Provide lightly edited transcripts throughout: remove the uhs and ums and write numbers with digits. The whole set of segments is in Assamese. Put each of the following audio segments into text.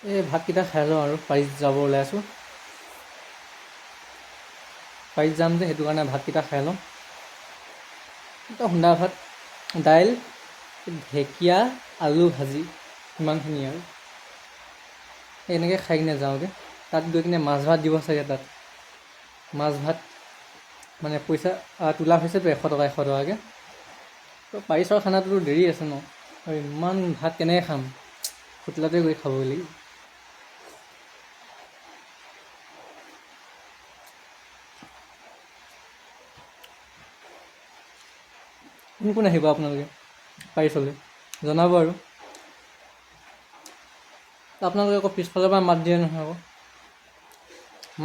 এই ভাতকেইটা খাই লওঁ আৰু পাৰীত যাব ওলাইছোঁ। পাৰীত যাম যে সেইটো কাৰণে ভাতকেইটা খাই লওঁ। সুন্দা ভাত, দাইল, ঢেকীয়া, আলু ভাজি, সিমানখিনি আৰু এনেকৈ খাই কিনে যাওঁগৈ। তাত গৈ কিনে মাছ ভাত দিব চাগে। তাত মাছ ভাত মানে পইচা তোলা হৈছেতো 100 টকা 100 টকাকৈ। তো পাৰিছৰ খানাটোতো দেৰি আছে ন, আৰু ইমান ভাত কেনেকৈ খাম, হোটেলতে গৈ খাবগৈ লাগিব। কোন কোন আহিব আপোনালোকে পাৰিছলৈ জনাব। আৰু আপোনালোকে আকৌ পিছফালৰ পৰা মাত দিয়ে নহয়, আকৌ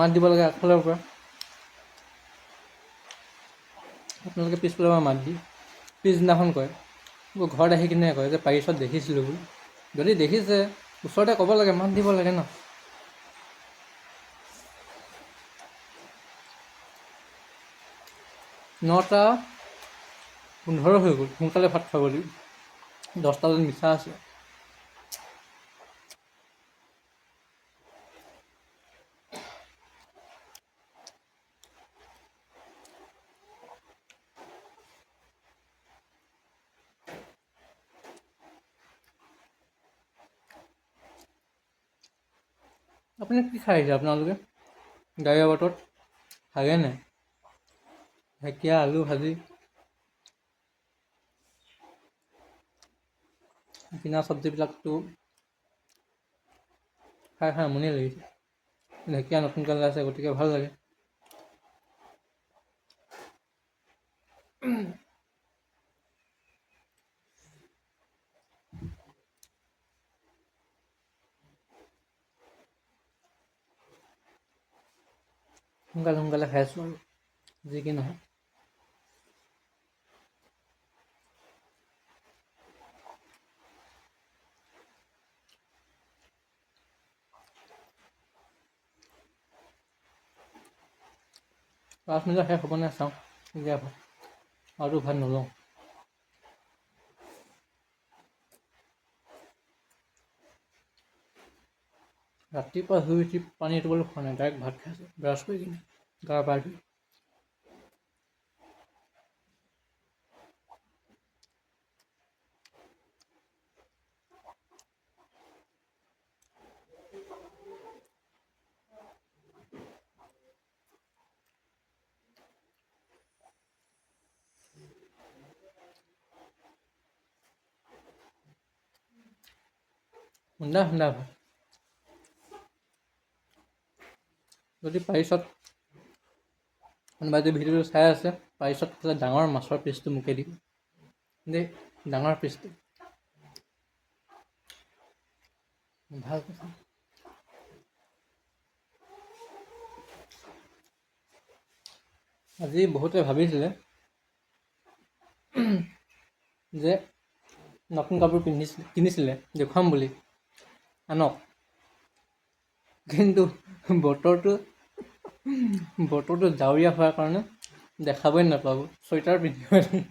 মাত দিব লাগে আগফালৰ পৰা। আপোনালোকে পিছফালৰ পৰা মাত দি পিছদিনাখন কয়, ঘৰত আহি কিনে কয় যে পাৰিছত দেখিছিলোঁ বুলি। যদি দেখিছে ওচৰতে ক'ব লাগে, মাত দিব লাগে ন। 9:15 হৈ গ'ল, সোনকালে ভাত খাব লাগিব। 10টালৈ মিছা আছে। আপুনি কি খাই আহিছে আপোনালোকে গাড়ীৰ বাটত? খায়ে নাই ঢেকীয়া, আলু ভাজি, কিনা চব্জিবিলাকতো খাই খাই আমনিয়ে লাগিছে। ঢেকীয়া নতুনকৈ ওলাইছে, গতিকে ভাল লাগে। সোনকালে সোনকালে খাই আছোঁ আৰু যি কি নহয়। পাঁচ মিনিট শেষ হ'ব নে চাওঁ এতিয়া। আৰু ভাত নলওঁ। ৰাতিপুৱা শুই উঠি পানী এটোপালো খোৱা নাই, ডাইৰেক্ট ভাত খাইছোঁ ব্ৰাছ কৰি কিনে, গা পা ধুই। সুন্দা সুন্দা ভাত। যদি পাৰিছত কোনোবাই যদি ভিডিঅ'টো চাই আছে, পাৰিছত ডাঙৰ মাছৰ পিচটো মোকে দিব দেই, ডাঙৰ পিচটো। ভাল কথা। আজি বহুতে ভাবিছিলে যে নতুন কাপোৰ কিনিছিলে দেখুৱাম বুলি, আনক। কিন্তু বতৰটো ডাৱৰীয়া হোৱাৰ কাৰণে দেখাবই নাপাব। চুৱেটাৰ পিন্ধিব লাগিব।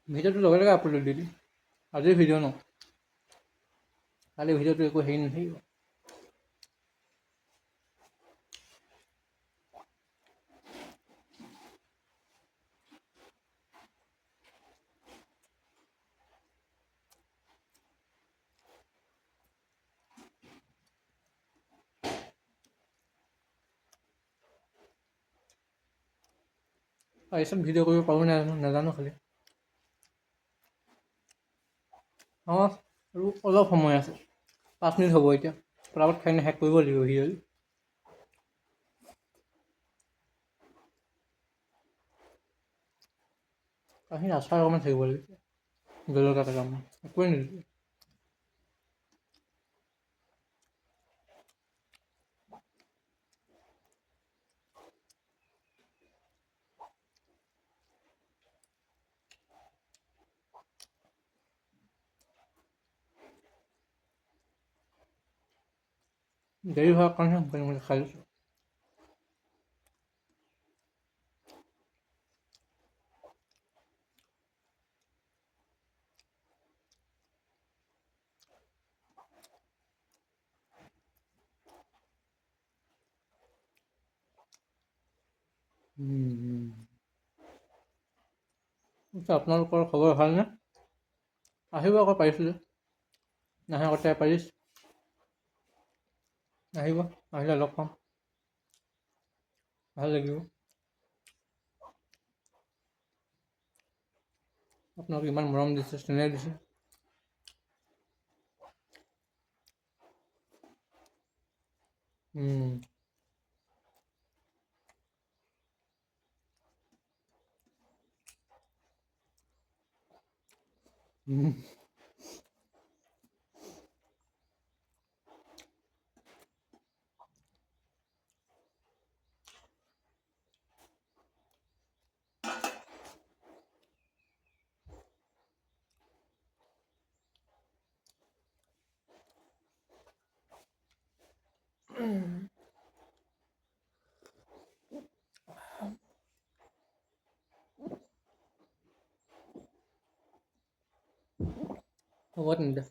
ভিডিঅ'টো লগে লগে আপলোড দি দিম। আজিৰ ভিডিঅ' ন, কালি ভিডিঅ'টো একো হেৰি নাথাকিব। পাৰিছত ভিডিঅ' কৰিব পাৰোঁ নাজানো খালি। অঁ, আৰু অলপ সময় আছে, 5 মিনিট হ'ব এতিয়া। পটাপট খাই কিনে শেষ কৰিব লাগিব ভিডিঅ'টো। কাহিনী আচাৰ অকণমান থাকিব লাগিব, জলকীয়া কেইটামান, একোৱেই নিদিলে। দেৰি হোৱাৰ কাৰণেহে সোনকালে খাই লৈছোঁ। আপোনালোকৰ খবৰ ভালনে? আহিব আকৌ পাৰিছিলে। নাহে আগতে পাৰিছ। আহিব, আহিলে লগ পাম। ভাল লাগিব। আপোনাক ইমান মৰম দিছে, স্নেহ দিছে। উম। উম। হ'ব তেন্তে।